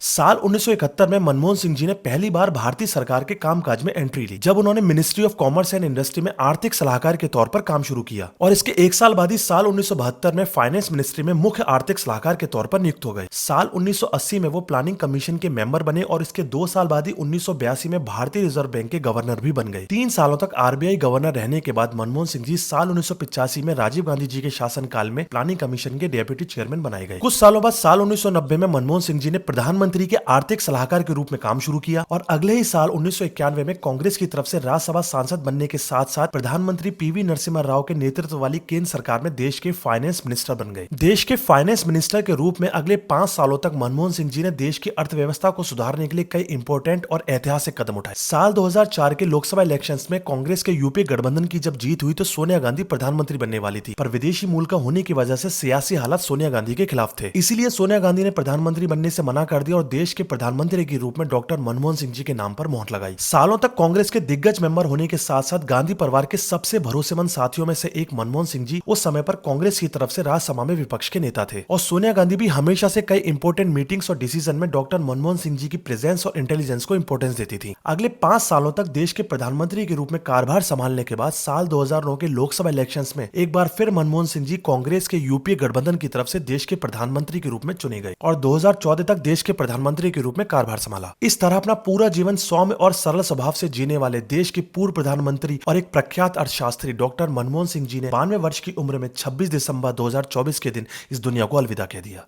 साल 1971 में मनमोहन सिंह जी ने पहली बार भारतीय सरकार के कामकाज में एंट्री ली, जब उन्होंने ministry of commerce and industry में आर्थिक सलाहकार के तौर पर काम शुरू किया और इसके एक साल बाद ही साल 1972 में फाइनेंस मिनिस्ट्री में मुख्य आर्थिक सलाहकार के तौर पर नियुक्त हो गए। साल 1980 में वो प्लानिंग कमीशन के मेंबर बने और इसके 2 साल बाद ही 1982 में भारतीय रिजर्व बैंक के गवर्नर भी बन गए। 3 सालों तक आरबीआई गवर्नर रहने के बाद मनमोहन सिंह जी साल 1985 में राजीव गांधी जी के शासनकाल में प्लानिंग कमीशन के डेप्यूटी चेयरमैन बनाए गए। कुछ सालों बाद साल 1990 में मनमोहन सिंह जी ने प्रधानमंत्री के आर्थिक सलाहकार के रूप में काम शुरू किया और अगले ही साल 1991 में कांग्रेस की तरफ से राज्यसभा सांसद बनने के साथ साथ प्रधानमंत्री पीवी नरसिम्हा राव के नेतृत्व वाली केंद्र सरकार में देश के फाइनेंस मिनिस्टर बन गए। देश के फाइनेंस मिनिस्टर के रूप में अगले 5 सालों तक मनमोहन सिंह जी ने देश की अर्थव्यवस्था को सुधारने के लिए कई इंपोर्टेंट और ऐतिहासिक कदम उठाए। साल 2004 के लोकसभा इलेक्शंस में कांग्रेस के यूपीए गठबंधन की जब जीत हुई तो सोनिया गांधी प्रधानमंत्री बनने वाली थी, पर विदेशी मूल का होने की वजह से सियासी हालात सोनिया गांधी के खिलाफ थे। इसीलिए सोनिया गांधी ने प्रधानमंत्री बनने से मना कर दिया और देश के प्रधानमंत्री के रूप में डॉक्टर मनमोहन सिंह जी के नाम पर मोहर लगाई। सालों तक कांग्रेस के दिग्गज मेंबर होने के साथ साथ गांधी परिवार के सबसे भरोसेमंद साथियों में से एक मनमोहन सिंह जी उस समय पर कांग्रेस की तरफ से राज्यसभा में विपक्ष के नेता थे और सोनिया गांधी भी हमेशा से कई इंपोर्टेंट मीटिंग्स और डिसीजन में डॉक्टर मनमोहन सिंह जी की प्रेजेंस और इंटेलिजेंस को इंपोर्टेंस देती थी। अगले 5 सालों तक देश के प्रधानमंत्री के रूप में कार्यभार संभालने के बाद साल 2009 के लोकसभा इलेक्शंस में एक बार फिर मनमोहन सिंह जी कांग्रेस के यूपीए गठबंधन की तरफ से देश के प्रधानमंत्री के रूप में चुने गए और 2014 तक देश के प्रधानमंत्री के रूप में कार्यभार संभाला। इस तरह अपना पूरा जीवन सौम्य और सरल स्वभाव से जीने वाले देश के पूर्व प्रधानमंत्री और एक प्रख्यात अर्थशास्त्री डॉक्टर मनमोहन सिंह जी ने 92 वर्ष की उम्र में 26 दिसंबर 2024 के दिन इस दुनिया को अलविदा कह दिया।